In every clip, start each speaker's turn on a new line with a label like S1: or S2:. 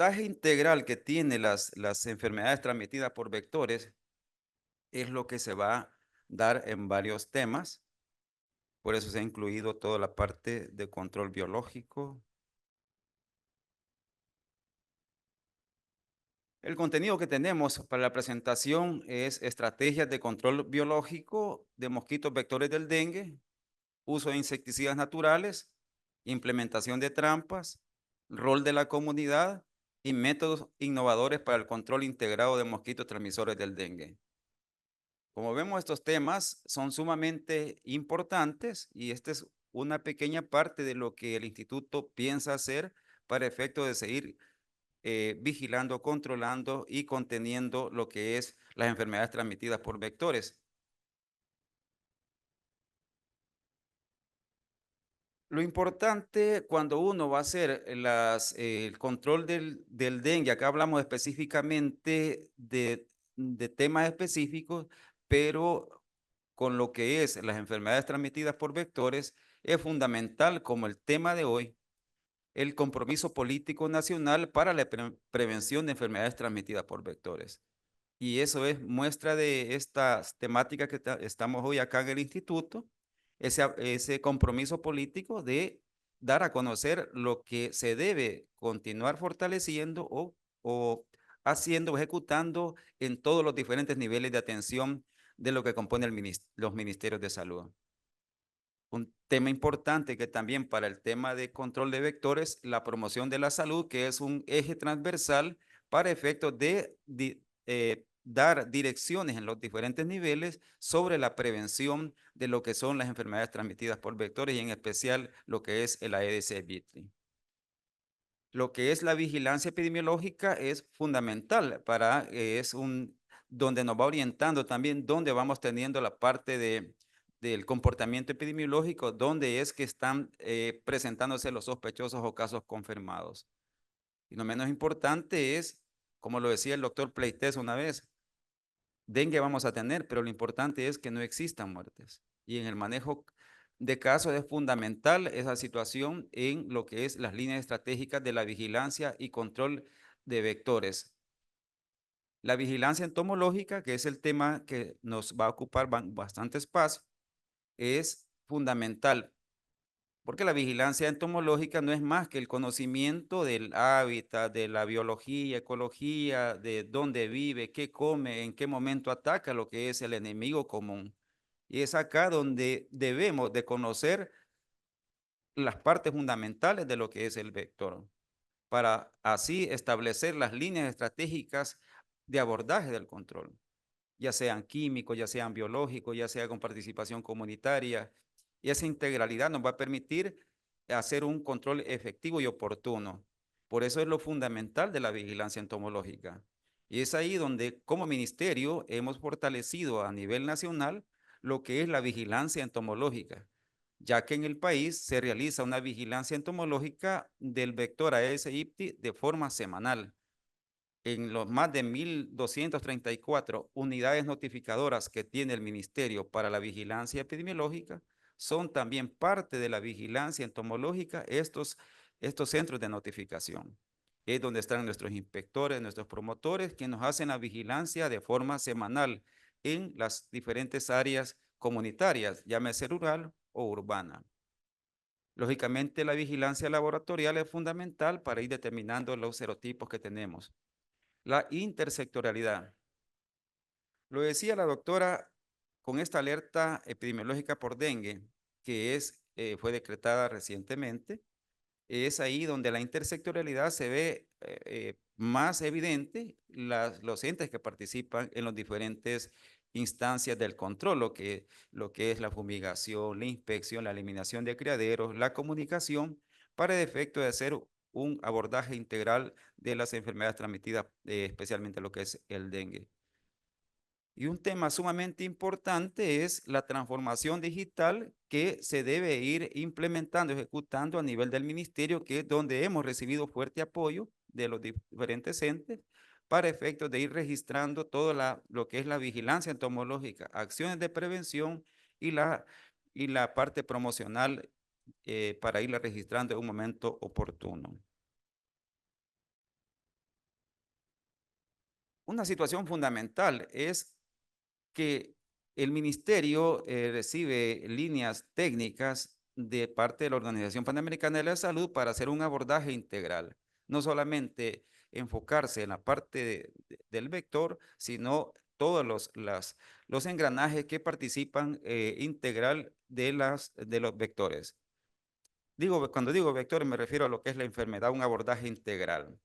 S1: abordaje integral que tiene las enfermedades transmitidas por vectores es lo que se va a dar en varios temas. Por eso se ha incluido toda la parte de control biológico. El contenido que tenemos para la presentación es estrategias de control biológico de mosquitos vectores del dengue, uso de insecticidas naturales, implementación de trampas, rol de la comunidad y métodos innovadores para el control integrado de mosquitos transmisores del dengue. Como vemos, estos temas son sumamente importantes y esta es una pequeña parte de lo que el instituto piensa hacer para efecto de seguir vigilando, controlando y conteniendo lo que es las enfermedades transmitidas por vectores. Lo importante cuando uno va a hacer el control del dengue, acá hablamos específicamente de temas específicos, pero con lo que es las enfermedades transmitidas por vectores, es fundamental, como el tema de hoy, el compromiso político nacional para la prevención de enfermedades transmitidas por vectores. Y eso es muestra de estas temáticas que estamos hoy acá en el instituto, ese compromiso político de dar a conocer lo que se debe continuar fortaleciendo o haciendo, ejecutando en todos los diferentes niveles de atención de lo que compone los ministerios de salud. Un tema importante que también para el tema de control de vectores, la promoción de la salud, que es un eje transversal para efectos de dar direcciones en los diferentes niveles sobre la prevención de lo que son las enfermedades transmitidas por vectores y en especial lo que es el Aedes aegypti. Lo que es la vigilancia epidemiológica es fundamental para, donde nos va orientando también dónde vamos teniendo la parte del comportamiento epidemiológico, dónde es que están presentándose los sospechosos o casos confirmados. Y no menos importante es, como lo decía el doctor Pleites una vez, dengue vamos a tener, pero lo importante es que no existan muertes. Y en el manejo de casos es fundamental esa situación en lo que es las líneas estratégicas de la vigilancia y control de vectores. La vigilancia entomológica, que es el tema que nos va a ocupar bastante espacio, es fundamental porque la vigilancia entomológica no es más que el conocimiento del hábitat, de la biología, ecología, de dónde vive, qué come, en qué momento ataca lo que es el enemigo común. Y es acá donde debemos de conocer las partes fundamentales de lo que es el vector, para así establecer las líneas estratégicas de abordaje del control, ya sean químicos, ya sean biológicos, ya sea con participación comunitaria. Y esa integralidad nos va a permitir hacer un control efectivo y oportuno. Por eso es lo fundamental de la vigilancia entomológica. Y es ahí donde como ministerio hemos fortalecido a nivel nacional lo que es la vigilancia entomológica, ya que en el país se realiza una vigilancia entomológica del vector Aedes aegypti de forma semanal en los más de 1.234 unidades notificadoras que tiene el Ministerio para la Vigilancia Epidemiológica, son también parte de la vigilancia entomológica estos centros de notificación. Es donde están nuestros inspectores, nuestros promotores, que nos hacen la vigilancia de forma semanal en las diferentes áreas comunitarias, llámese rural o urbana. Lógicamente, la vigilancia laboratorial es fundamental para ir determinando los serotipos que tenemos. La intersectorialidad. Lo decía la doctora con esta alerta epidemiológica por dengue, que fue decretada recientemente, es ahí donde la intersectorialidad se ve más evidente, los entes que participan en las diferentes instancias del control, lo que es la fumigación, la inspección, la eliminación de criaderos, la comunicación, para el efecto de hacer un abordaje integral de las enfermedades transmitidas, especialmente lo que es el dengue. Y un tema sumamente importante es la transformación digital que se debe ir implementando, ejecutando a nivel del ministerio, que es donde hemos recibido fuerte apoyo de los diferentes entes para efectos de ir registrando todo lo que es la vigilancia entomológica, acciones de prevención y la parte promocional para irla registrando en un momento oportuno. Una situación fundamental es que el ministerio recibe líneas técnicas de parte de la Organización Panamericana de la Salud para hacer un abordaje integral. No solamente enfocarse en la parte del vector, sino todos los engranajes que participan integral de los vectores. Cuando digo vectores me refiero a lo que es la enfermedad, un abordaje integral.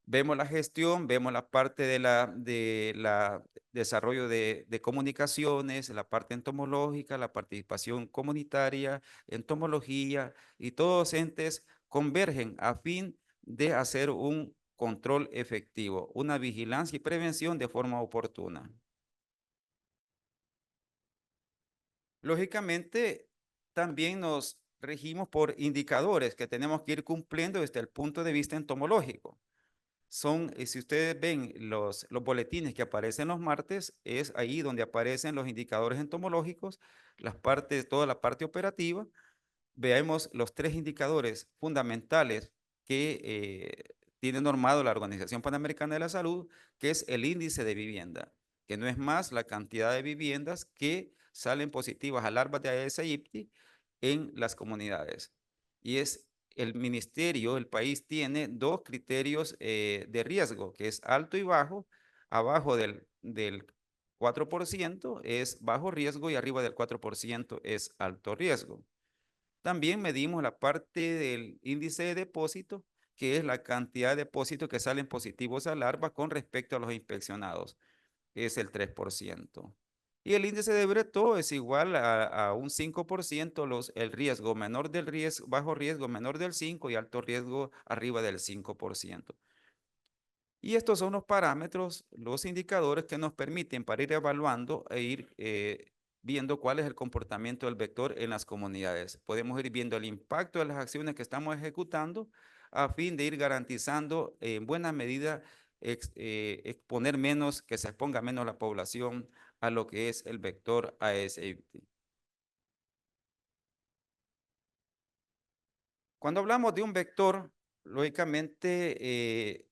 S1: Vemos la gestión, vemos la parte de la desarrollo de comunicaciones, la parte entomológica, la participación comunitaria, entomología, y todos entes convergen a fin de hacer un control efectivo, una vigilancia y prevención de forma oportuna. Lógicamente, también nos regimos por indicadores que tenemos que ir cumpliendo desde el punto de vista entomológico. Si ustedes ven los boletines que aparecen los martes, es ahí donde aparecen los indicadores entomológicos, toda la parte operativa. Veamos los tres indicadores fundamentales que tiene normado la Organización Panamericana de la Salud, que es el índice de vivienda, que no es más la cantidad de viviendas que salen positivas a larvas de Aedes aegypti en las comunidades. Y es el ministerio, el país tiene dos criterios de riesgo, que es alto y bajo. Abajo del 4% es bajo riesgo y arriba del 4% es alto riesgo. También medimos la parte del índice de depósito, que es la cantidad de depósitos que salen positivos a larva con respecto a los inspeccionados, que es el 3%. Y el índice de Breton es igual a un 5%, el riesgo menor del riesgo, bajo riesgo menor del 5 y alto riesgo arriba del 5%. Y estos son los parámetros, los indicadores que nos permiten para ir evaluando e ir viendo cuál es el comportamiento del vector en las comunidades. Podemos ir viendo el impacto de las acciones que estamos ejecutando a fin de ir garantizando en buena medida exponer menos, que se exponga menos la población a lo que es el vector Aedes aegypti. Cuando hablamos de un vector, lógicamente he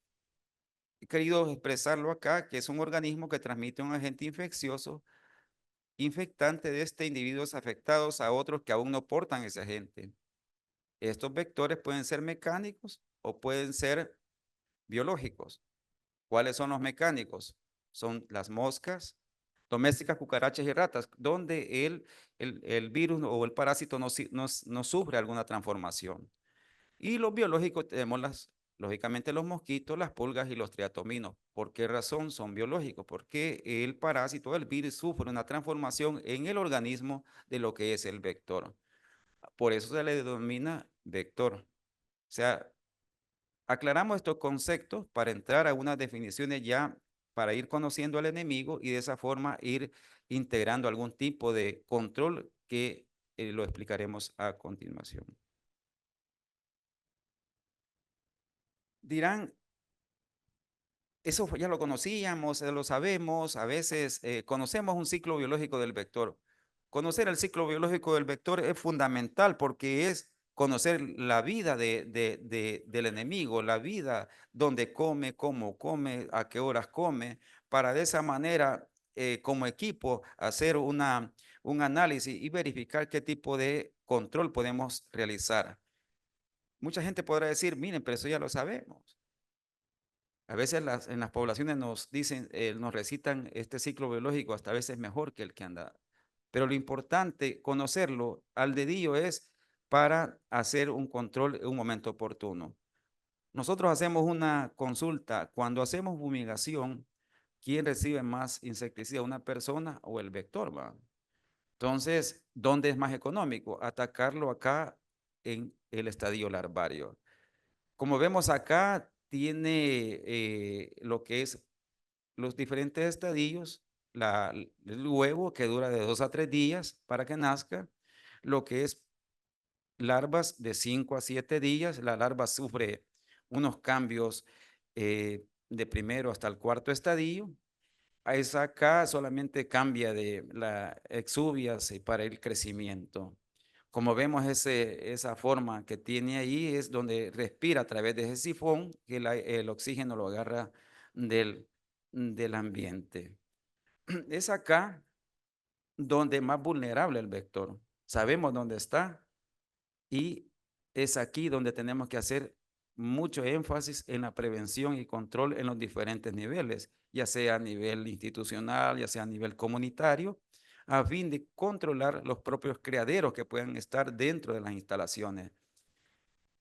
S1: querido expresarlo acá, que es un organismo que transmite un agente infeccioso, infectante de individuos afectados a otros que aún no portan ese agente. Estos vectores pueden ser mecánicos o pueden ser biológicos. ¿Cuáles son los mecánicos? Son las moscas domésticas, cucarachas y ratas, donde el virus o el parásito no sufre alguna transformación. Y los biológicos tenemos lógicamente los mosquitos, las pulgas y los triatominos. ¿Por qué razón son biológicos? Porque el parásito, el virus, sufre una transformación en el organismo de lo que es el vector. Por eso se le denomina vector. O sea, aclaramos estos conceptos para entrar a unas definiciones ya para ir conociendo al enemigo y de esa forma ir integrando algún tipo de control que lo explicaremos a continuación. Dirán, eso ya lo conocíamos, lo sabemos, a veces conocemos un ciclo biológico del vector. Conocer el ciclo biológico del vector es fundamental porque es conocer la vida del enemigo, la vida donde come, cómo come, a qué horas come, para de esa manera, como equipo, hacer un análisis y verificar qué tipo de control podemos realizar. Mucha gente podrá decir, miren, pero eso ya lo sabemos. A veces en las poblaciones nos dicen, nos recitan este ciclo biológico hasta a veces mejor que el que anda. Pero lo importante, conocerlo al dedillo es para hacer un control en un momento oportuno. Nosotros hacemos una consulta. Cuando hacemos fumigación, ¿quién recibe más insecticida, una persona o el vector, va? Entonces, ¿dónde es más económico? Atacarlo acá en el estadio larvario. Como vemos acá, tiene lo que es los diferentes estadios, el huevo que dura de 2 a 3 días para que nazca, lo que es larvas de 5 a 7 días, la larva sufre unos cambios de primero hasta el cuarto estadio. A esa acá solamente cambia de la exuvias para el crecimiento. Como vemos, esa forma que tiene ahí es donde respira a través de ese sifón, que el oxígeno lo agarra del, del ambiente. Es acá donde es más vulnerable el vector. Sabemos dónde está y es aquí donde tenemos que hacer mucho énfasis en la prevención y control en los diferentes niveles, ya sea a nivel institucional, ya sea a nivel comunitario, a fin de controlar los propios criaderos que puedan estar dentro de las instalaciones.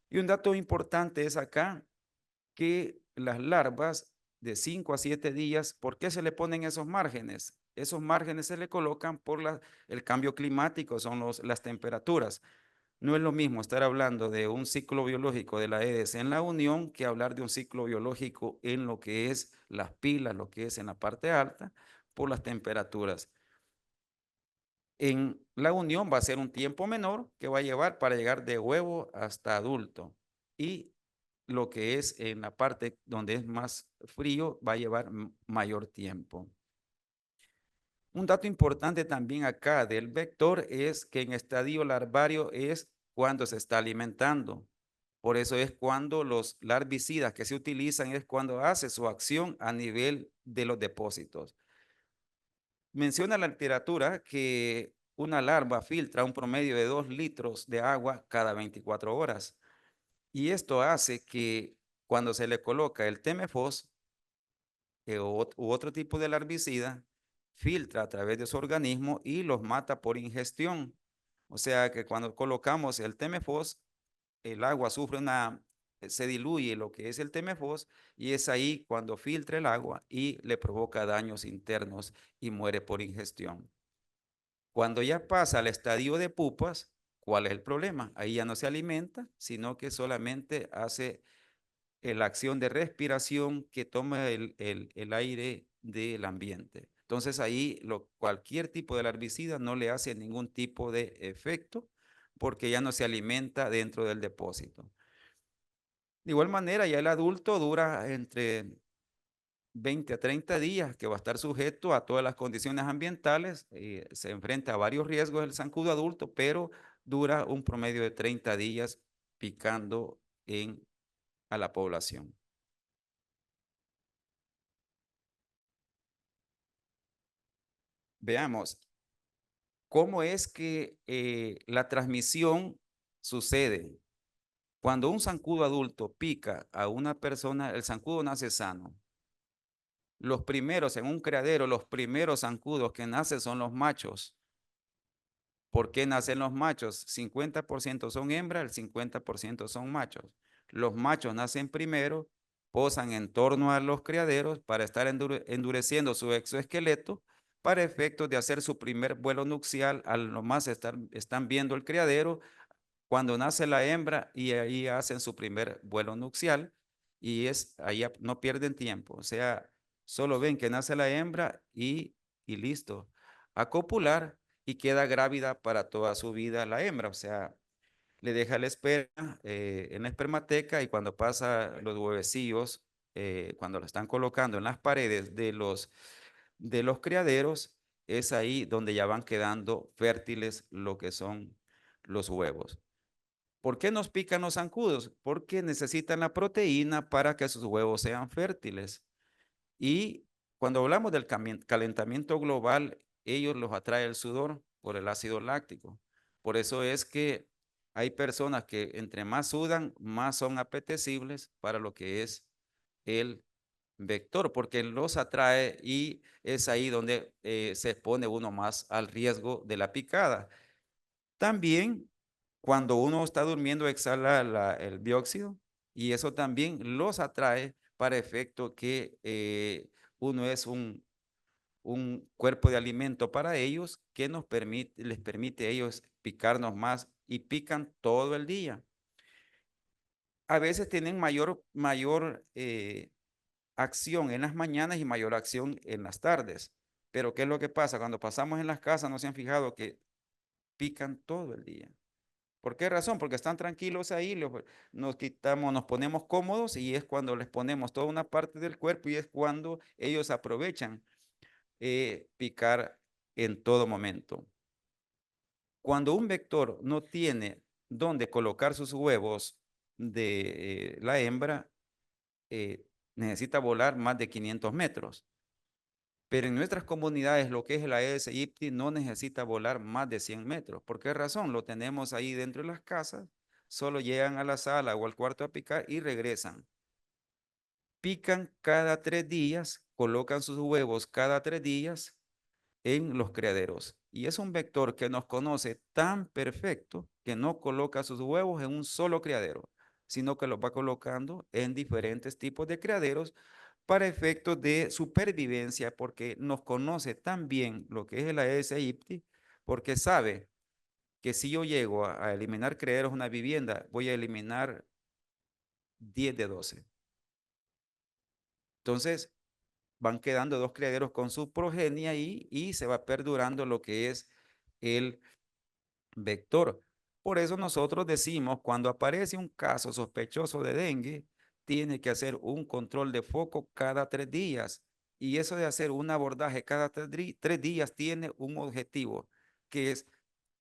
S1: Y un dato importante es acá que las larvas de 5 a 7 días, ¿por qué se le ponen esos márgenes? Esos márgenes se le colocan por el cambio climático, son las temperaturas. No es lo mismo estar hablando de un ciclo biológico de la Aedes en la unión que hablar de un ciclo biológico en lo que es las pilas, lo que es en la parte alta, por las temperaturas. En la unión va a ser un tiempo menor que va a llevar para llegar de huevo hasta adulto. Y lo que es en la parte donde es más frío va a llevar mayor tiempo. Un dato importante también acá del vector es que en estadio larvario es cuando se está alimentando. Por eso es cuando los larvicidas que se utilizan es cuando hace su acción a nivel de los depósitos. Menciona la literatura que una larva filtra un promedio de 2 litros de agua cada 24 horas. Y esto hace que cuando se le coloca el TMFOS u otro tipo de larvicida, filtra a través de su organismo y los mata por ingestión. O sea que cuando colocamos el TMFOS, el agua sufre se diluye lo que es el TMFOS y es ahí cuando filtra el agua y le provoca daños internos y muere por ingestión. Cuando ya pasa al estadio de pupas, ¿cuál es el problema? Ahí ya no se alimenta, sino que solamente hace la acción de respiración que toma el aire del ambiente. Entonces ahí cualquier tipo de herbicida no le hace ningún tipo de efecto porque ya no se alimenta dentro del depósito. De igual manera, ya el adulto dura entre 20 a 30 días que va a estar sujeto a todas las condiciones ambientales, se enfrenta a varios riesgos del zancudo adulto, pero dura un promedio de 30 días picando a la población. Veamos, ¿cómo es que la transmisión sucede? Cuando un zancudo adulto pica a una persona, el zancudo nace sano. Los primeros en un criadero, los primeros zancudos que nacen son los machos. ¿Por qué nacen los machos? 50% son hembras, el 50% son machos. Los machos nacen primero, posan en torno a los criaderos para estar endureciendo su exoesqueleto para efectos de hacer su primer vuelo nupcial. A lo más están viendo el criadero cuando nace la hembra y ahí hacen su primer vuelo nupcial y ahí no pierden tiempo. O sea, solo ven que nace la hembra y listo. A copular y queda grávida para toda su vida la hembra. O sea, le deja el esperma en la espermateca y cuando pasa los huevecillos, cuando lo están colocando en las paredes de los criaderos, es ahí donde ya van quedando fértiles lo que son los huevos. ¿Por qué nos pican los zancudos? Porque necesitan la proteína para que sus huevos sean fértiles. Y cuando hablamos del calentamiento global, ellos los atrae el sudor por el ácido láctico. Por eso es que hay personas que entre más sudan, más son apetecibles para lo que es el vector, porque los atrae y es ahí donde se expone uno más al riesgo de la picada. También cuando uno está durmiendo exhala el dióxido y eso también los atrae para efecto que uno es un cuerpo de alimento para ellos que les permite a ellos picarnos más y pican todo el día. A veces tienen mayor acción en las mañanas y mayor acción en las tardes. Pero ¿qué es lo que pasa? Cuando pasamos en las casas, ¿no se han fijado que pican todo el día? ¿Por qué razón? Porque están tranquilos ahí, nos ponemos cómodos y es cuando les ponemos toda una parte del cuerpo y es cuando ellos aprovechan picar en todo momento. Cuando un vector no tiene dónde colocar sus huevos de la hembra, necesita volar más de 500 metros. Pero en nuestras comunidades, lo que es el Aedes aegypti no necesita volar más de 100 metros. ¿Por qué razón? Lo tenemos ahí dentro de las casas, solo llegan a la sala o al cuarto a picar y regresan. Pican cada 3 días, colocan sus huevos cada 3 días en los criaderos. Y es un vector que nos conoce tan perfecto que no coloca sus huevos en un solo criadero, sino que los va colocando en diferentes tipos de criaderos para efectos de supervivencia, porque nos conoce tan bien lo que es el Aedes aegypti, porque sabe que si yo llego a eliminar criaderos en una vivienda, voy a eliminar 10 de 12. Entonces, van quedando dos criaderos con su progenie ahí y se va perdurando lo que es el vector. Por eso nosotros decimos, cuando aparece un caso sospechoso de dengue, tiene que hacer un control de foco cada 3 días. Y eso de hacer un abordaje cada 3 días tiene un objetivo, que es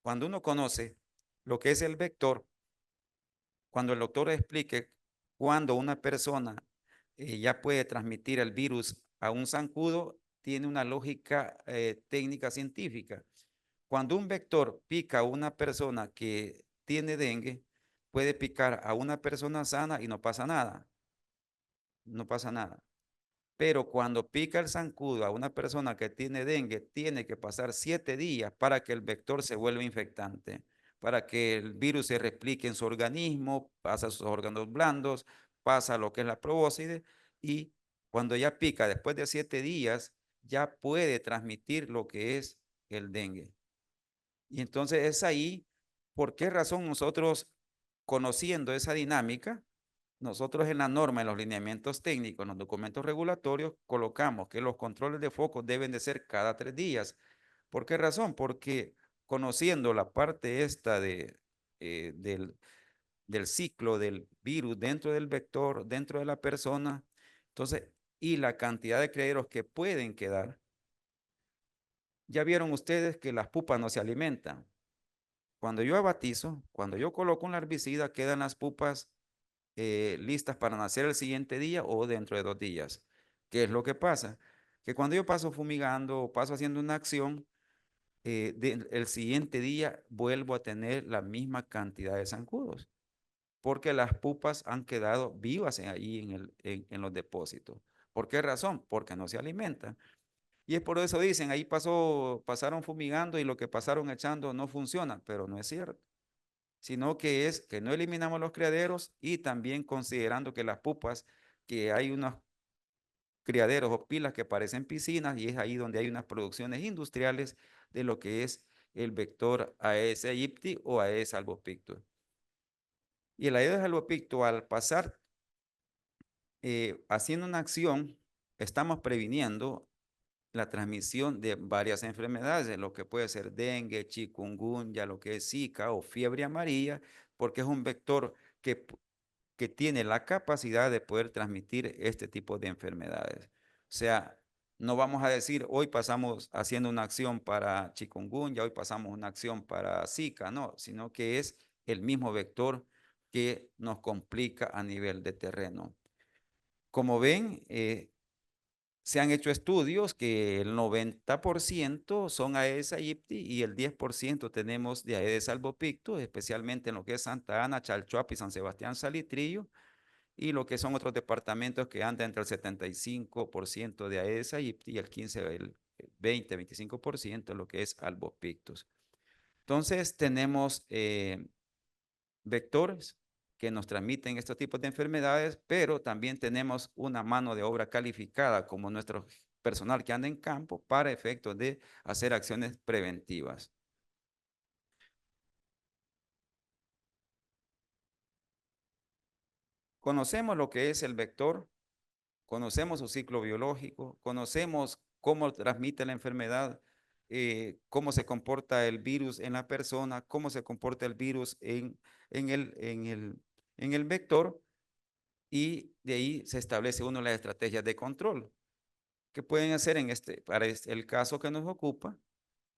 S1: cuando uno conoce lo que es el vector, cuando el doctor explique cuando una persona ya puede transmitir el virus a un zancudo, tiene una lógica técnica científica. Cuando un vector pica a una persona que tiene dengue, puede picar a una persona sana y no pasa nada. No pasa nada. Pero cuando pica el zancudo a una persona que tiene dengue, tiene que pasar 7 días para que el vector se vuelva infectante, para que el virus se replique en su organismo, pasa a sus órganos blandos, pasa a lo que es la probóscide y cuando ya pica después de 7 días, ya puede transmitir lo que es el dengue. Y entonces es ahí, ¿por qué razón nosotros, conociendo esa dinámica, nosotros en la norma, en los lineamientos técnicos, en los documentos regulatorios, colocamos que los controles de foco deben de ser cada 3 días? ¿Por qué razón? Porque conociendo la parte esta del ciclo del virus dentro del vector, dentro de la persona, entonces, y la cantidad de criaderos que pueden quedar, ya vieron ustedes que las pupas no se alimentan. Cuando yo abatizo, cuando yo coloco un herbicida, quedan las pupas listas para nacer el siguiente día o dentro de 2 días. ¿Qué es lo que pasa? Que cuando yo paso fumigando o paso haciendo una acción, el siguiente día vuelvo a tener la misma cantidad de zancudos, porque las pupas han quedado vivas ahí en los depósitos. ¿Por qué razón? Porque no se alimentan. Y es por eso dicen, ahí pasaron fumigando y lo que pasaron echando no funciona, pero no es cierto, sino que es que no eliminamos los criaderos y también considerando que las pupas, que hay unos criaderos o pilas que parecen piscinas y es ahí donde hay unas producciones industriales de lo que es el vector Aedes aegypti o Aedes albopictus. Y el Aedes albopictus, al pasar haciendo una acción, estamos previniendo la transmisión de varias enfermedades, lo que puede ser dengue, chikungunya, lo que es Zika o fiebre amarilla, porque es un vector que tiene la capacidad de poder transmitir este tipo de enfermedades. O sea, no vamos a decir hoy pasamos haciendo una acción para chikungunya, hoy pasamos una acción para Zika, no, sino que es el mismo vector que nos complica a nivel de terreno. Como ven, se han hecho estudios que el 90% son Aedes aegypti y el 10% tenemos de Aedes albopictus, especialmente en lo que es Santa Ana, Chalchuapa y San Sebastián Salitrillo, y lo que son otros departamentos que andan entre el 75% de Aedes aegypti y el 15, el 20, 25% lo que es albopictus. Entonces tenemos vectores que nos transmiten estos tipos de enfermedades, pero también tenemos una mano de obra calificada como nuestro personal que anda en campo para efectos de hacer acciones preventivas. Conocemos lo que es el vector, conocemos su ciclo biológico, conocemos cómo transmite la enfermedad, cómo se comporta el virus en la persona, cómo se comporta el virus en el, en el, en el vector, y de ahí se establece uno las estrategias de control que pueden hacer para el caso que nos ocupa.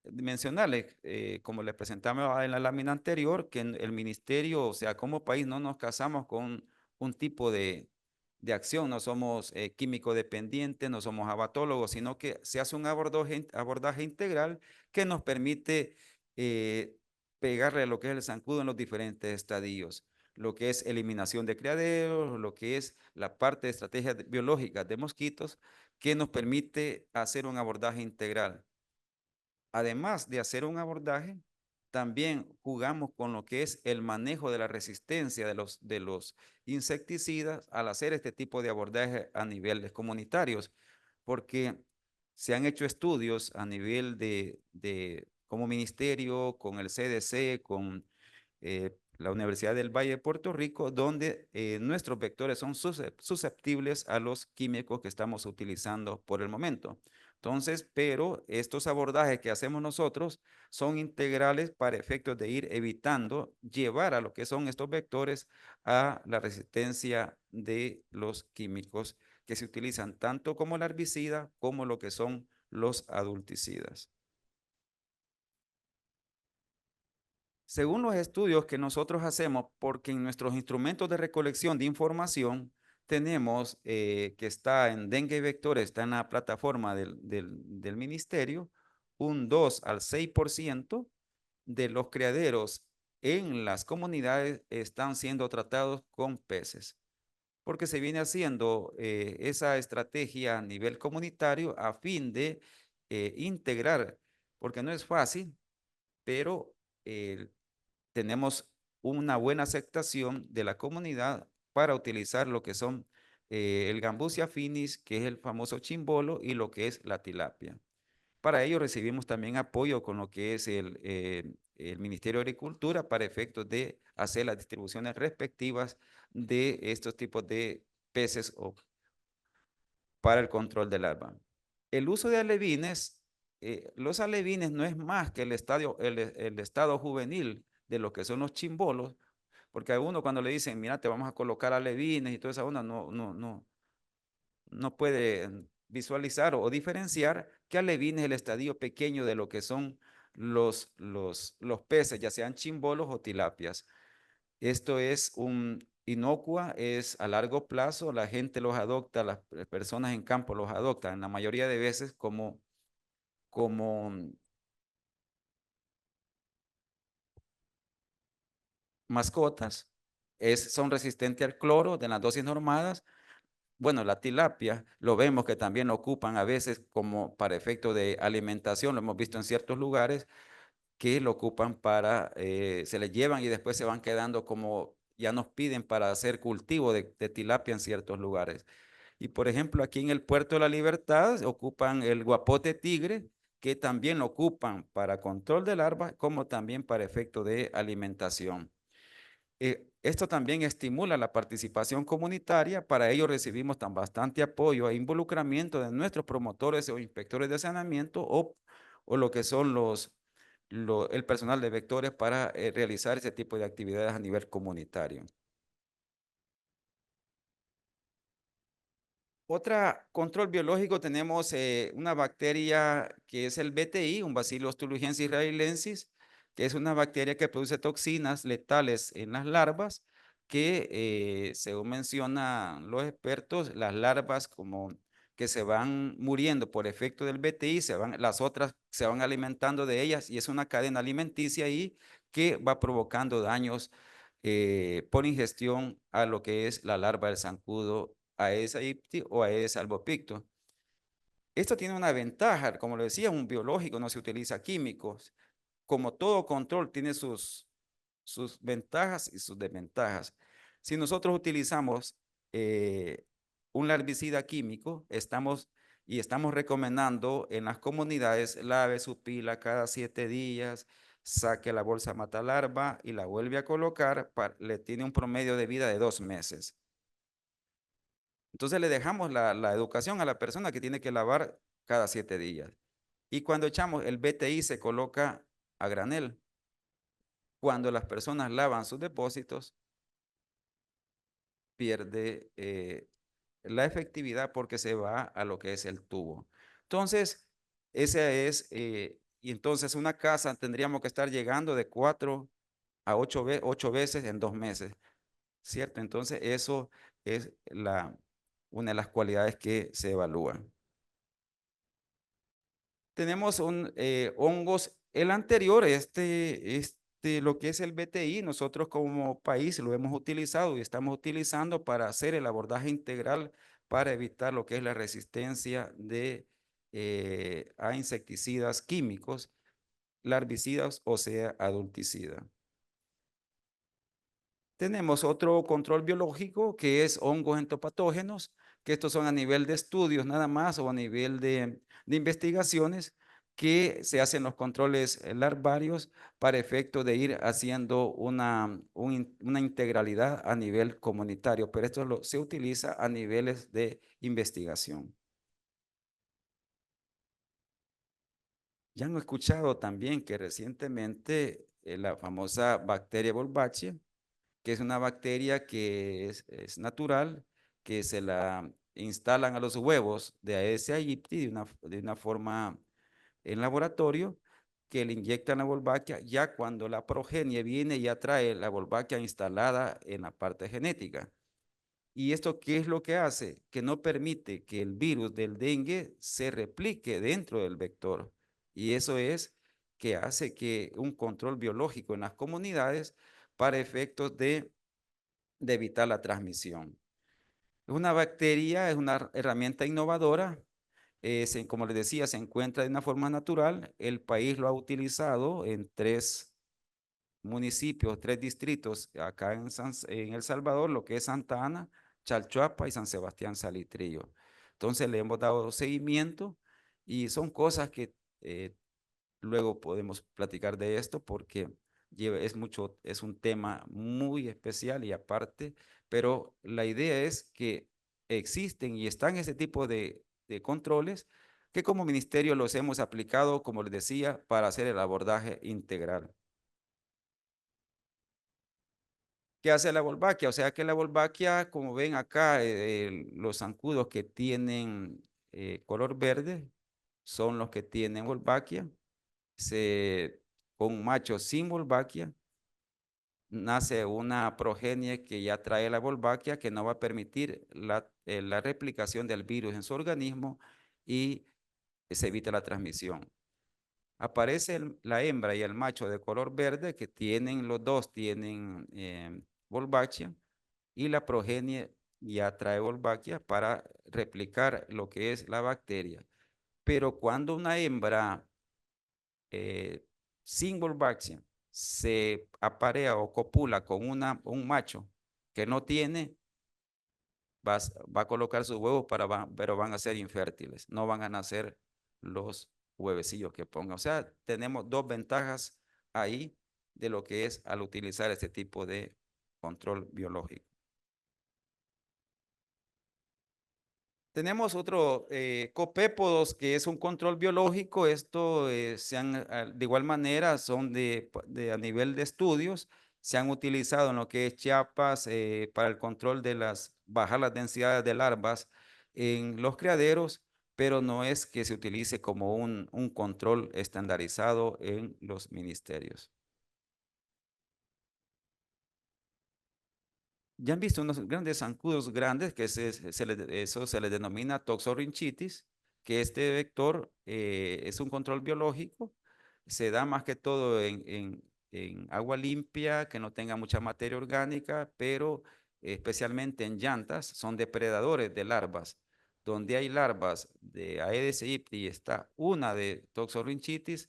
S1: Mencionarles, como les presentamos en la lámina anterior, que el ministerio, o sea, como país no nos casamos con un tipo de acción, no somos químico dependientes, no somos abatólogos, sino que se hace un abordaje integral que nos permite pegarle a lo que es el zancudo en los diferentes estadios, lo que es eliminación de criaderos, lo que es la parte de estrategias biológicas de mosquitos, que nos permite hacer un abordaje integral. Además de hacer un abordaje, también jugamos con lo que es el manejo de la resistencia de los insecticidas al hacer este tipo de abordaje a niveles comunitarios, porque se han hecho estudios a nivel como ministerio, con el CDC, con la Universidad del Valle de Puerto Rico, donde nuestros vectores son susceptibles a los químicos que estamos utilizando por el momento. Entonces, pero estos abordajes que hacemos nosotros son integrales para efectos de ir evitando llevar a lo que son estos vectores a la resistencia de los químicos que se utilizan tanto como el herbicida como lo que son los adulticidas. Según los estudios que nosotros hacemos, porque en nuestros instrumentos de recolección de información tenemos que está en dengue y vectores, está en la plataforma del ministerio, un 2 al 6% de los criaderos en las comunidades están siendo tratados con peces, porque se viene haciendo esa estrategia a nivel comunitario a fin de integrar, porque no es fácil, pero tenemos una buena aceptación de la comunidad para utilizar lo que son el Gambusia finis, que es el famoso chimbolo, y lo que es la tilapia. Para ello recibimos también apoyo con lo que es el Ministerio de Agricultura para efectos de hacer las distribuciones respectivas de estos tipos de peces o para el control del larva. El uso de alevines, los alevines no es más que el estado juvenil de lo que son los chimbolos, porque a uno cuando le dicen, mira, te vamos a colocar alevines y toda esa onda, no puede visualizar o diferenciar que alevín es el estadio pequeño de lo que son los peces, ya sean chimbolos o tilapias. Esto es un inocua, es a largo plazo, la gente los adopta, las personas en campo los adoptan la mayoría de veces como mascotas, son resistentes al cloro de las dosis normadas. Bueno, la tilapia lo vemos que también lo ocupan a veces como para efecto de alimentación, lo hemos visto en ciertos lugares que lo ocupan se le llevan y después se van quedando como, ya nos piden para hacer cultivo de tilapia en ciertos lugares. Y por ejemplo, aquí en el Puerto de la Libertad ocupan el guapote tigre, que también lo ocupan para control de larvas, como también para efecto de alimentación. Esto también estimula la participación comunitaria, para ello recibimos bastante apoyo e involucramiento de nuestros promotores o inspectores de saneamiento o lo que son el personal de vectores para realizar ese tipo de actividades a nivel comunitario. Otra control biológico tenemos una bacteria que es el BTI, un Bacillus thuringiensis israelensis, que es una bacteria que produce toxinas letales en las larvas, que según mencionan los expertos, las larvas como que se van muriendo por efecto del BTI, las otras se van alimentando de ellas y es una cadena alimenticia ahí que va provocando daños por ingestión a lo que es la larva del zancudo Aedes aegypti o Aedes albopictus. Esto tiene una ventaja, como lo decía, un biológico, no se utiliza químicos. Como todo control tiene sus ventajas y sus desventajas. Si nosotros utilizamos eh, un herbicida químico, estamos recomendando en las comunidades, lave su pila cada 7 días, saque la bolsa mata larva y la vuelve a colocar, le tiene un promedio de vida de 2 meses. Entonces le dejamos la educación a la persona que tiene que lavar cada 7 días. Y cuando echamos el BTI se coloca a granel. Cuando las personas lavan sus depósitos, pierde la efectividad porque se va a lo que es el tubo. Entonces, y entonces una casa tendríamos que estar llegando de 4 a 8 veces en 2 meses, ¿cierto? Entonces, eso es una de las cualidades que se evalúan. Tenemos hongos, el anterior, lo que es el BTI, nosotros como país lo hemos utilizado y estamos utilizando para hacer el abordaje integral para evitar lo que es la resistencia a insecticidas químicos, larvicidas o sea, adulticidas. Tenemos otro control biológico que es hongos entopatógenos, que estos son a nivel de estudios nada más o a nivel de investigaciones que se hacen los controles larvarios para efecto de ir haciendo una integralidad a nivel comunitario, pero esto se utiliza a niveles de investigación. Ya han escuchado también que recientemente la famosa bacteria Wolbachia, que es una bacteria que es natural, que se la instalan a los huevos de Aedes aegypti de una forma en laboratorio, que le inyectan la Wolbachia, ya cuando la progenie viene ya trae la Wolbachia instalada en la parte genética. ¿Y esto qué es lo que hace? Que no permite que el virus del dengue se replique dentro del vector. Y eso es que hace que un control biológico en las comunidades para efectos de evitar la transmisión. Una bacteria es una herramienta innovadora, como les decía, se encuentra de una forma natural. El país lo ha utilizado en 3 municipios, 3 distritos, acá en El Salvador, lo que es Santa Ana, Chalchuapa y San Sebastián Salitrillo. Entonces le hemos dado seguimiento y son cosas que eh, luego podemos platicar de esto porque es un tema muy especial y aparte, pero la idea es que existen y están ese tipo de controles que como ministerio los hemos aplicado, como les decía, para hacer el abordaje integral. ¿Qué hace la Wolbachia? O sea que la Wolbachia, como ven acá, los zancudos que tienen color verde son los que tienen Wolbachia. Con un macho sin Wolbachia nace una progenie que ya trae la Wolbachia que no va a permitir la replicación del virus en su organismo y se evita la transmisión. Aparece la hembra y el macho de color verde que los dos tienen Wolbachia y la progenie ya trae Wolbachia para replicar lo que es la bacteria. Pero cuando una hembra sin Wolbachia se aparea o copula con un macho que no tiene, va a colocar sus huevos, pero van a ser infértiles, no van a nacer los huevecillos que ponga. O sea, tenemos dos ventajas ahí de lo que es al utilizar este tipo de control biológico. Tenemos otro copépodos, que es un control biológico. Esto de igual manera son a nivel de estudios, se han utilizado en lo que es Chiapas para el control de bajar las densidades de larvas en los criaderos, pero no es que se utilice como un control estandarizado en los ministerios. Ya han visto unos grandes zancudos grandes que eso se les denomina toxorrinchitis, que este vector es un control biológico, se da más que todo en agua limpia, que no tenga mucha materia orgánica, pero especialmente en llantas, son depredadores de larvas. Donde hay larvas de Aedes aegypti y está una de toxorrinchitis,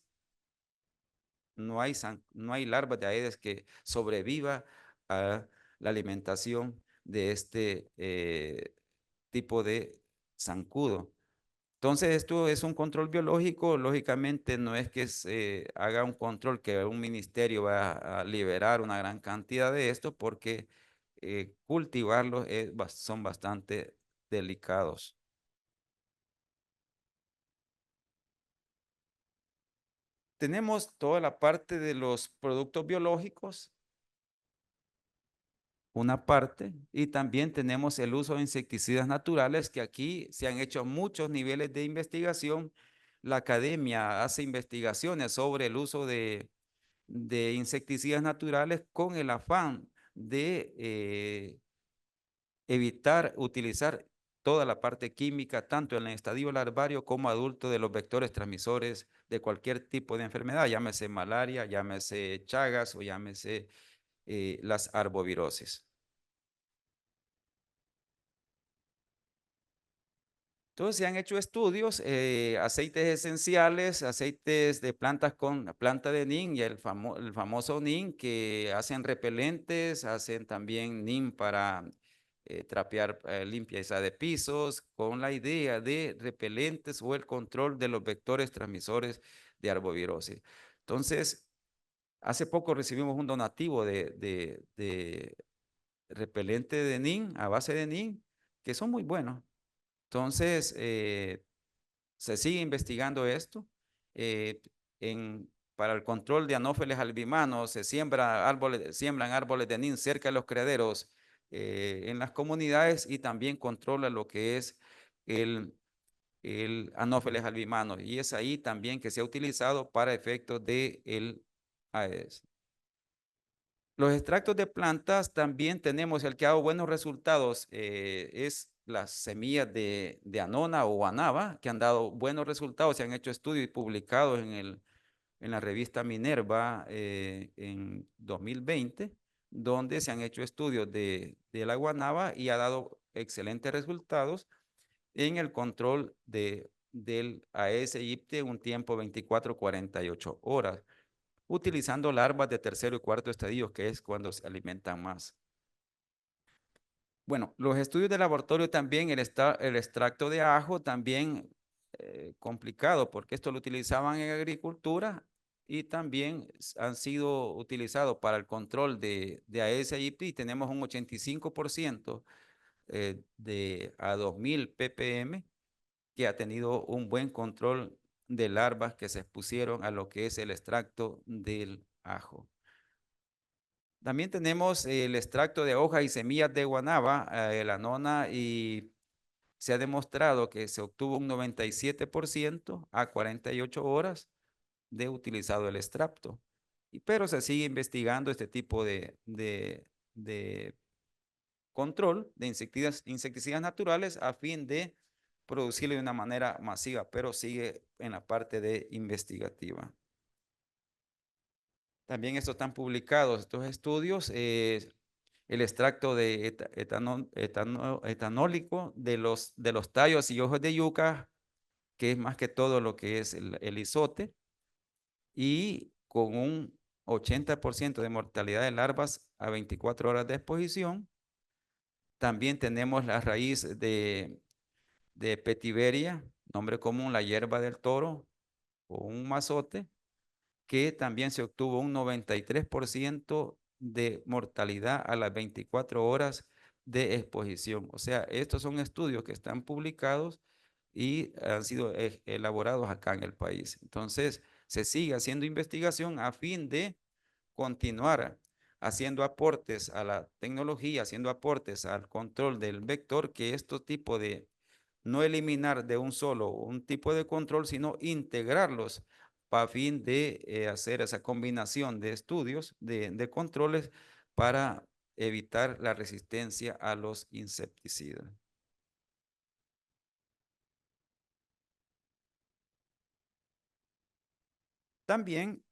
S1: no hay larvas de Aedes que sobreviva a la alimentación de este tipo de zancudo. Entonces, esto es un control biológico. Lógicamente, no es que se haga un control que un ministerio va a liberar una gran cantidad de esto, porque cultivarlos son bastante delicados. Tenemos toda la parte de los productos biológicos, una parte, y también tenemos el uso de insecticidas naturales, que aquí se han hecho muchos niveles de investigación. La academia hace investigaciones sobre el uso de insecticidas naturales con el afán de evitar utilizar toda la parte química, tanto en el estadio larvario como adulto, de los vectores transmisores de cualquier tipo de enfermedad, llámese malaria, llámese Chagas o llámese las arbovirosis. Entonces se han hecho estudios, aceites esenciales, aceites de plantas con planta de nin y el famoso nin, que hacen repelentes, hacen también nin para trapear limpieza de pisos, con la idea de repelentes o el control de los vectores transmisores de arbovirosis. Entonces, hace poco recibimos un donativo de repelente de nin, a base de nin, que son muy buenos. Entonces, se sigue investigando esto. eh, para el control de anófeles albimanos, se siembran árboles de nin cerca de los criaderos en las comunidades, y también controla lo que es el, el anófeles albimanos. Y es ahí también que se ha utilizado para efectos de el AES. Los extractos de plantas también tenemos, el que ha dado buenos resultados es las semillas de anona o guanaba, que han dado buenos resultados. Se han hecho estudios y publicados en la revista Minerva en 2020, donde se han hecho estudios de la guanaba y ha dado excelentes resultados en el control del Aedes aegypti en un tiempo de 24 a 48 horas, utilizando larvas de tercero y cuarto estadio, que es cuando se alimentan más. Bueno, los estudios de laboratorio también, el extracto de ajo también complicado, porque esto lo utilizaban en agricultura y también han sido utilizados para el control de Aedes aegypti, y tenemos un 85% de a 2000 ppm que ha tenido un buen control de larvas que se expusieron a lo que es el extracto del ajo. También tenemos el extracto de hojas y semillas de guanaba, la nona, y se ha demostrado que se obtuvo un 97% a 48 horas de utilizado el extracto. Pero se sigue investigando este tipo de control de insecticidas naturales a fin de producirlo de una manera masiva, pero sigue en la parte de investigativa. También estos están publicados, estos estudios, el extracto de etanólico de los tallos y hojas de yuca, que es más que todo lo que es el isote, y con un 80% de mortalidad de larvas a 24 horas de exposición. También tenemos la raíz de Petiveria, nombre común, la hierba del toro o un mazote, que también se obtuvo un 93% de mortalidad a las 24 horas de exposición. O sea, estos son estudios que están publicados y han sido elaborados acá en el país. Entonces, se sigue haciendo investigación a fin de continuar haciendo aportes a la tecnología, haciendo aportes al control del vector, que estos tipos de no eliminar de un solo un tipo de control, sino integrarlos para fin de hacer esa combinación de estudios, de controles para evitar la resistencia a los insecticidas. También,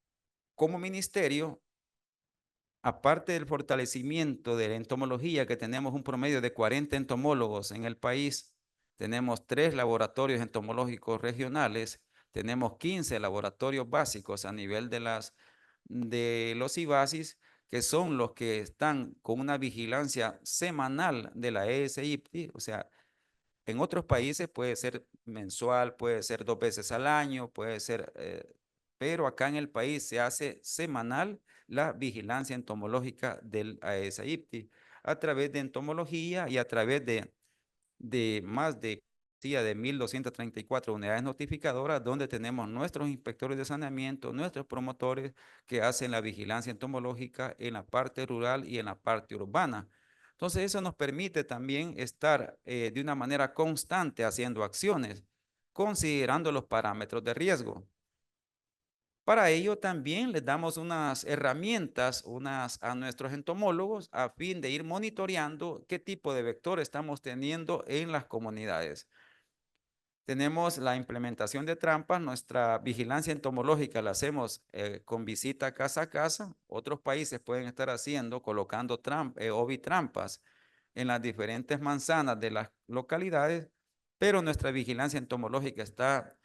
S1: como ministerio, aparte del fortalecimiento de la entomología, que tenemos un promedio de 40 entomólogos en el país, tenemos 3 laboratorios entomológicos regionales, tenemos 15 laboratorios básicos a nivel de los IBASIS, que son los que están con una vigilancia semanal de la Aedes aegypti. O sea, en otros países puede ser mensual, puede ser 2 veces al año, puede ser, pero acá en el país se hace semanal la vigilancia entomológica del Aedes aegypti a través de entomología y a través de más de 1.234 unidades notificadoras, donde tenemos nuestros inspectores de saneamiento, nuestros promotores que hacen la vigilancia entomológica en la parte rural y en la parte urbana. Entonces eso nos permite también estar de una manera constante haciendo acciones, considerando los parámetros de riesgo. Para ello también les damos unas herramientas a nuestros entomólogos a fin de ir monitoreando qué tipo de vector estamos teniendo en las comunidades. Tenemos la implementación de trampas, nuestra vigilancia entomológica la hacemos con visita casa a casa. Otros países pueden estar haciendo, colocando ovitrampas en las diferentes manzanas de las localidades, pero nuestra vigilancia entomológica está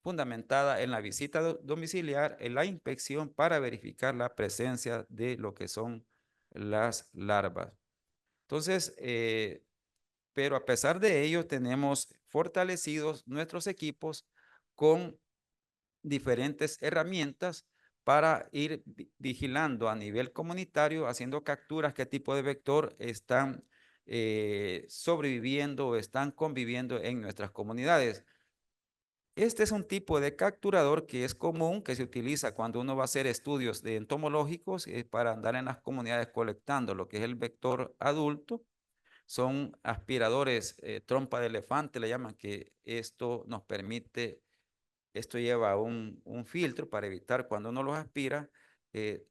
S1: fundamentada en la visita domiciliar, en la inspección para verificar la presencia de lo que son las larvas. Entonces, pero a pesar de ello, tenemos fortalecidos nuestros equipos con diferentes herramientas para ir vigilando a nivel comunitario, haciendo capturas, qué tipo de vector están sobreviviendo o están conviviendo en nuestras comunidades. Este es un tipo de capturador que es común, que se utiliza cuando uno va a hacer estudios de entomológicos para andar en las comunidades colectando lo que es el vector adulto. Son aspiradores, trompa de elefante, le llaman, que esto nos permite, esto lleva un filtro para evitar cuando uno los aspira, eh,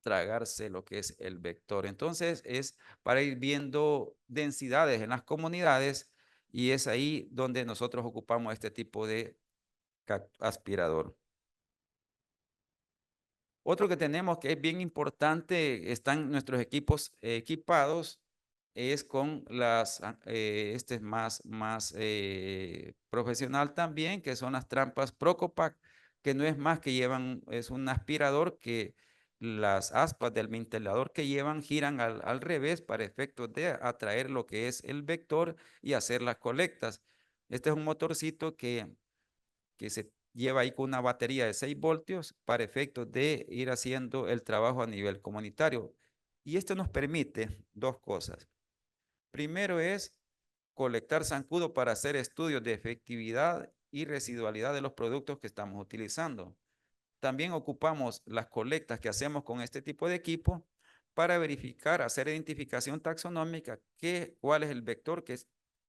S1: tragarse lo que es el vector. Entonces es para ir viendo densidades en las comunidades y es ahí donde nosotros ocupamos este tipo de aspirador. Otro que tenemos que es bien importante, están nuestros equipos equipados, es con este es más profesional también, que son las trampas Procopac, que no es más que llevan, es un aspirador que las aspas del ventilador que llevan giran al revés para efectos de atraer lo que es el vector y hacer las colectas. Este es un motorcito que se lleva ahí con una batería de 6 voltios para efectos de ir haciendo el trabajo a nivel comunitario. Y esto nos permite dos cosas. Primero es colectar zancudo para hacer estudios de efectividad y residualidad de los productos que estamos utilizando. También ocupamos las colectas que hacemos con este tipo de equipo para verificar, hacer identificación taxonómica, cuál es el vector que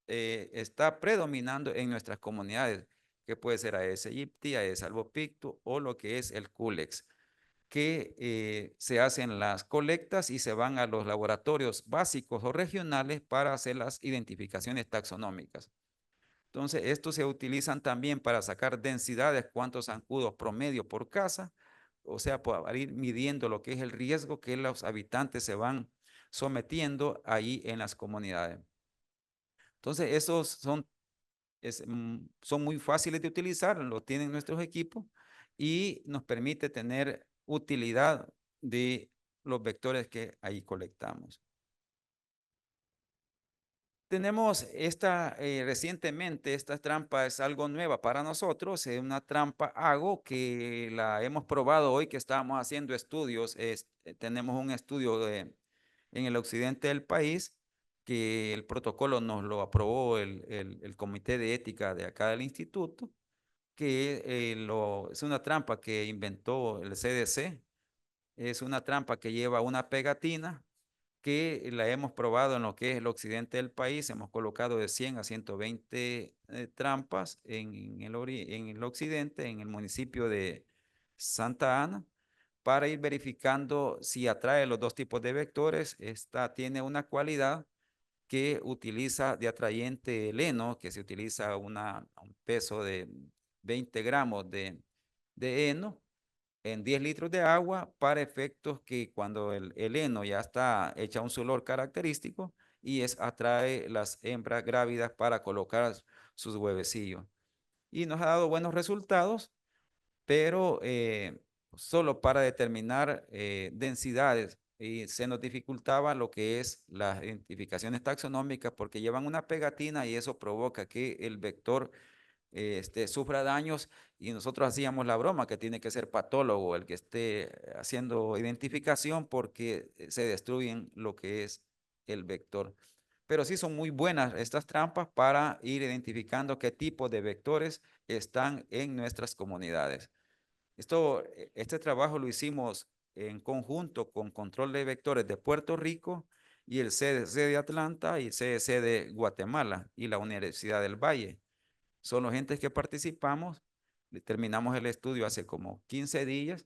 S1: está predominando en nuestras comunidades, que puede ser Aedes aegypti, Aedes albopictus o lo que es el Culex, que se hacen las colectas y se van a los laboratorios básicos o regionales para hacer las identificaciones taxonómicas. Entonces, estos se utilizan también para sacar densidades, cuántos zancudos promedio por casa, o sea, para ir midiendo lo que es el riesgo que los habitantes se van sometiendo ahí en las comunidades. Entonces, son muy fáciles de utilizar, lo tienen nuestros equipos y nos permite tener utilidad de los vectores que ahí colectamos. Tenemos recientemente, esta trampa es algo nueva para nosotros, es una trampa AGO que la hemos probado hoy que estábamos haciendo estudios, tenemos un estudio en el occidente del país que el protocolo nos lo aprobó el comité de ética de acá del instituto, que es una trampa que inventó el CDC, es una trampa que lleva una pegatina que la hemos probado en lo que es el occidente del país. Hemos colocado de 100 a 120 trampas en el occidente, en el municipio de Santa Ana, para ir verificando si atrae los dos tipos de vectores. Esta tiene una cualidad que utiliza de atrayente el heno, que se utiliza un peso de 20 gramos de heno en 10 litros de agua para efectos que cuando el heno ya está hecha un olor característico y atrae las hembras grávidas para colocar sus huevecillos. Y nos ha dado buenos resultados, pero solo para determinar densidades. Y se nos dificultaba lo que es las identificaciones taxonómicas porque llevan una pegatina y eso provoca que el vector sufra daños y nosotros hacíamos la broma que tiene que ser patólogo el que esté haciendo identificación porque se destruyen lo que es el vector. Pero sí son muy buenas estas trampas para ir identificando qué tipo de vectores están en nuestras comunidades. Este trabajo lo hicimos en conjunto con Control de Vectores de Puerto Rico y el CDC de Atlanta y el CDC de Guatemala y la Universidad del Valle. Son los entes que participamos terminamos el estudio hace como 15 días,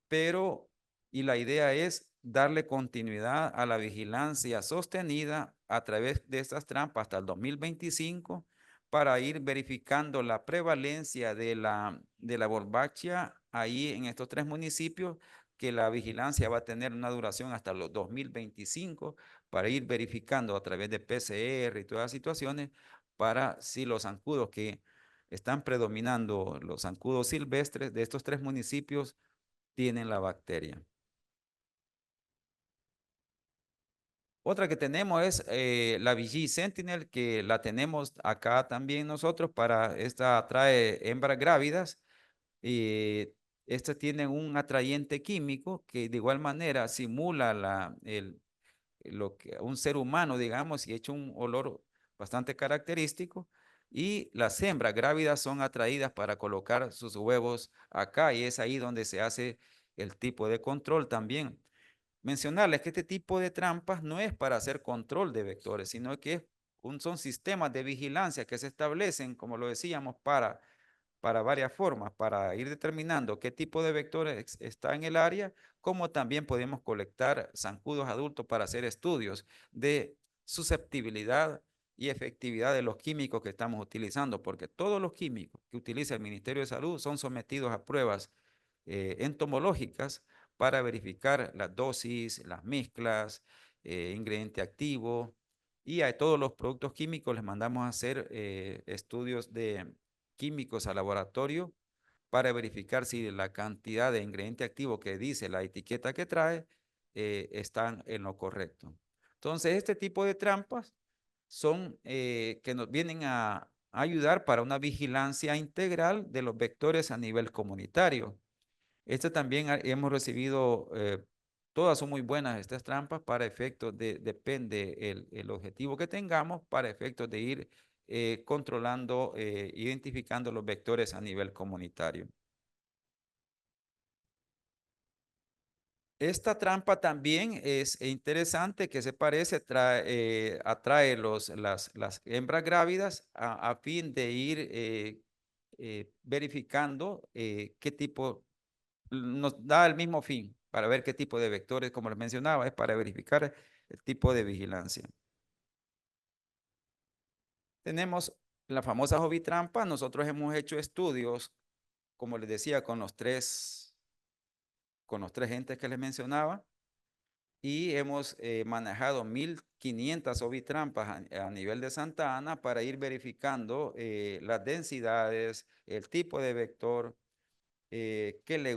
S1: pero y la idea es darle continuidad a la vigilancia sostenida a través de estas trampas hasta el 2025 para ir verificando la prevalencia de la Wolbachia ahí en estos tres municipios, que la vigilancia va a tener una duración hasta los 2025 para ir verificando a través de PCR y todas las situaciones para si los zancudos que están predominando, los zancudos silvestres de estos tres municipios, tienen la bacteria. Otra que tenemos es la VG Sentinel, que la tenemos acá también nosotros para, esta atrae hembras grávidas y estas tienen un atrayente químico que de igual manera simula lo que un ser humano, digamos, y echa un olor bastante característico. Y las hembras grávidas son atraídas para colocar sus huevos acá y es ahí donde se hace el tipo de control también. Mencionarles que este tipo de trampas no es para hacer control de vectores, sino que son sistemas de vigilancia que se establecen, como lo decíamos, para varias formas, para ir determinando qué tipo de vectores está en el área, como también podemos colectar zancudos adultos para hacer estudios de susceptibilidad y efectividad de los químicos que estamos utilizando, porque todos los químicos que utiliza el Ministerio de Salud son sometidos a pruebas entomológicas para verificar las dosis, las mezclas, ingrediente activo, y a todos los productos químicos les mandamos a hacer estudios de químicos al laboratorio para verificar si la cantidad de ingrediente activo que dice la etiqueta que trae están en lo correcto. Entonces, este tipo de trampas son que nos vienen a ayudar para una vigilancia integral de los vectores a nivel comunitario. Este también hemos recibido, todas son muy buenas estas trampas para efectos depende el objetivo que tengamos, para efectos de ir controlando, identificando los vectores a nivel comunitario. Esta trampa también es interesante, que se parece, atrae las hembras grávidas a fin de ir verificando qué tipo, nos da el mismo fin para ver qué tipo de vectores, como les mencionaba, es para verificar el tipo de vigilancia. Tenemos la famosa Jovitrampa. Nosotros hemos hecho estudios, como les decía, con los tres entes que les mencionaba, y hemos manejado 1500 ovitrampas a nivel de Santa Ana para ir verificando las densidades, el tipo de vector, qué le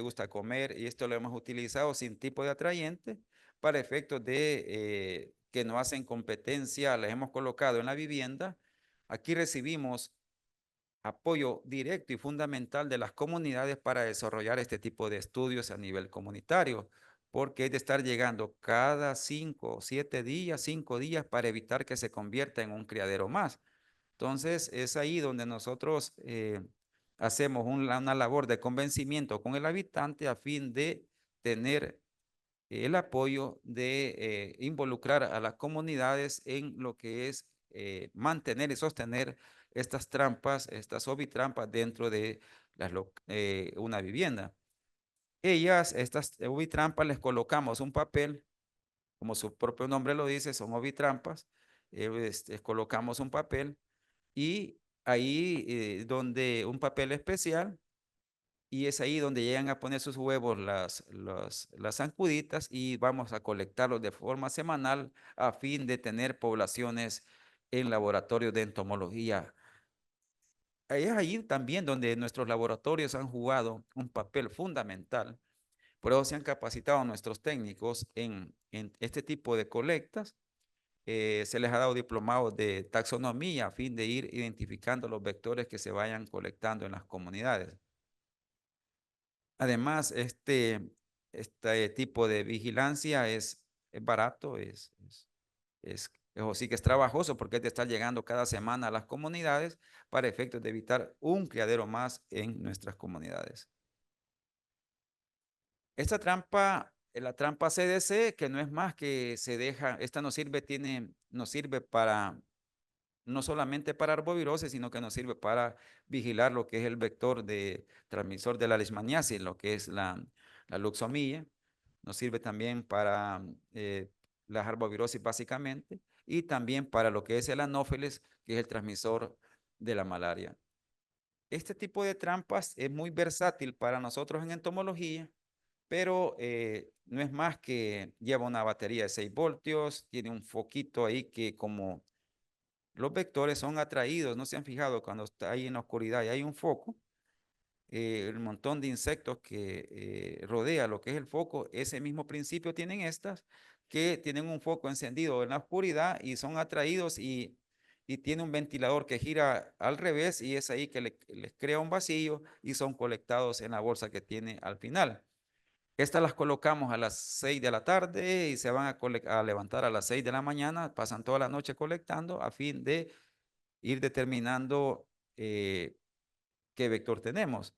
S1: gusta comer, y esto lo hemos utilizado sin tipo de atrayente para efectos de que no hacen competencia, les hemos colocado en la vivienda. Aquí recibimos apoyo directo y fundamental de las comunidades para desarrollar este tipo de estudios a nivel comunitario, porque es de estar llegando cada 5 o 7 días, 5 días, para evitar que se convierta en un criadero más. Entonces, es ahí donde nosotros hacemos una labor de convencimiento con el habitante a fin de tener el apoyo de involucrar a las comunidades en lo que es mantener y sostener estas trampas, estas ovitrampas dentro de una vivienda. Estas ovitrampas, les colocamos un papel, como su propio nombre lo dice, son ovitrampas. Colocamos un papel y ahí donde un papel especial, y es ahí donde llegan a poner sus huevos las zancuditas, y vamos a colectarlos de forma semanal a fin de tener poblaciones en laboratorios de entomología. Es ahí también donde nuestros laboratorios han jugado un papel fundamental. Por eso se han capacitado nuestros técnicos en este tipo de colectas. Se les ha dado diplomados de taxonomía a fin de ir identificando los vectores que se vayan colectando en las comunidades. Además, este tipo de vigilancia es barato, o sí que es trabajoso, porque es de estar llegando cada semana a las comunidades para efectos de evitar un criadero más en nuestras comunidades. Esta trampa, la trampa CDC, que no es más que esta nos sirve no solamente para arbovirosis, sino que nos sirve para vigilar lo que es el vector de transmisor de la leishmaniasis, lo que es la luxomía. Nos sirve también para las arbovirosis básicamente y también para lo que es el anófeles, que es el transmisor de la malaria. Este tipo de trampas es muy versátil para nosotros en entomología, pero no es más que lleva una batería de 6 voltios, tiene un foquito ahí que como los vectores son atraídos, no se han fijado cuando está ahí en la oscuridad y hay un foco, el montón de insectos que rodea lo que es el foco, ese mismo principio tienen estas, que tienen un foco encendido en la oscuridad y son atraídos y tiene un ventilador que gira al revés y es ahí que les crea un vacío y son colectados en la bolsa que tiene al final. Estas las colocamos a las 6 de la tarde y se van a levantar a las 6 de la mañana, pasan toda la noche colectando a fin de ir determinando qué vector tenemos.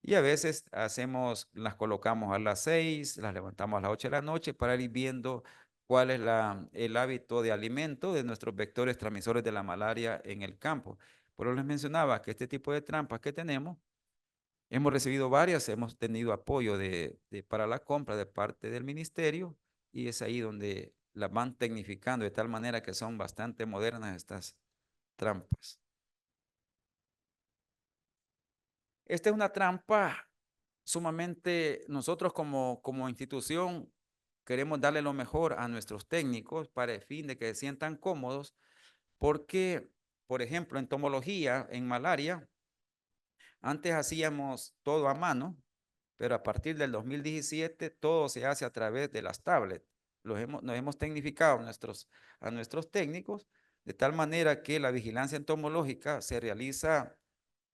S1: Y a veces las colocamos a las 6, las levantamos a las 8 de la noche para ir viendo cuál es el hábito de alimento de nuestros vectores transmisores de la malaria en el campo. Por eso les mencionaba que este tipo de trampas que tenemos, hemos recibido varias, hemos tenido apoyo para la compra de parte del ministerio y es ahí donde las van tecnificando de tal manera que son bastante modernas estas trampas. Esta es una trampa sumamente, nosotros como institución queremos darle lo mejor a nuestros técnicos para el fin de que se sientan cómodos, porque, por ejemplo, en entomología, en malaria, antes hacíamos todo a mano, pero a partir del 2017 todo se hace a través de las tablets. Nos hemos tecnificado a nuestros técnicos de tal manera que la vigilancia entomológica se realiza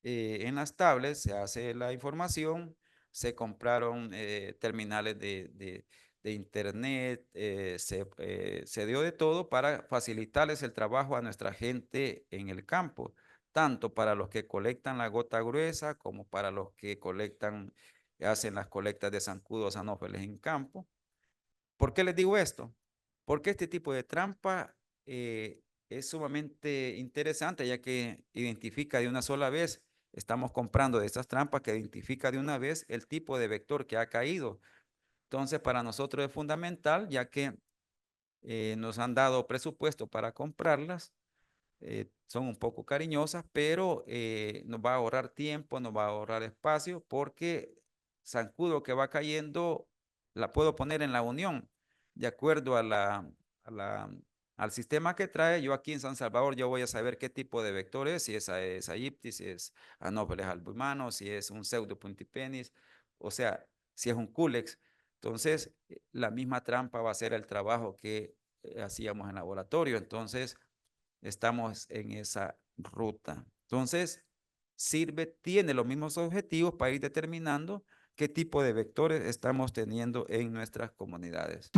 S1: en las tablets, se hace la información, se compraron terminales de internet, se dio de todo para facilitarles el trabajo a nuestra gente en el campo, tanto para los que colectan la gota gruesa como para los que hacen las colectas de zancudos anófeles en campo. ¿Por qué les digo esto? Porque este tipo de trampa es sumamente interesante, ya que identifica de una sola vez, estamos comprando de estas trampas que identifica de una vez el tipo de vector que ha caído. Entonces, para nosotros es fundamental, ya que nos han dado presupuesto para comprarlas, son un poco cariñosas, pero nos va a ahorrar tiempo, nos va a ahorrar espacio, porque zancudo que va cayendo la puedo poner en la unión, de acuerdo a la- al sistema que trae. Yo aquí en San Salvador, yo voy a saber qué tipo de vector es, si esa es Aegypti, si es Anopheles albumano, si es un pseudo puntipenis, o sea, si es un Culex. Entonces, la misma trampa va a ser el trabajo que hacíamos en laboratorio. Entonces, estamos en esa ruta. Entonces, tiene los mismos objetivos para ir determinando qué tipo de vectores estamos teniendo en nuestras comunidades.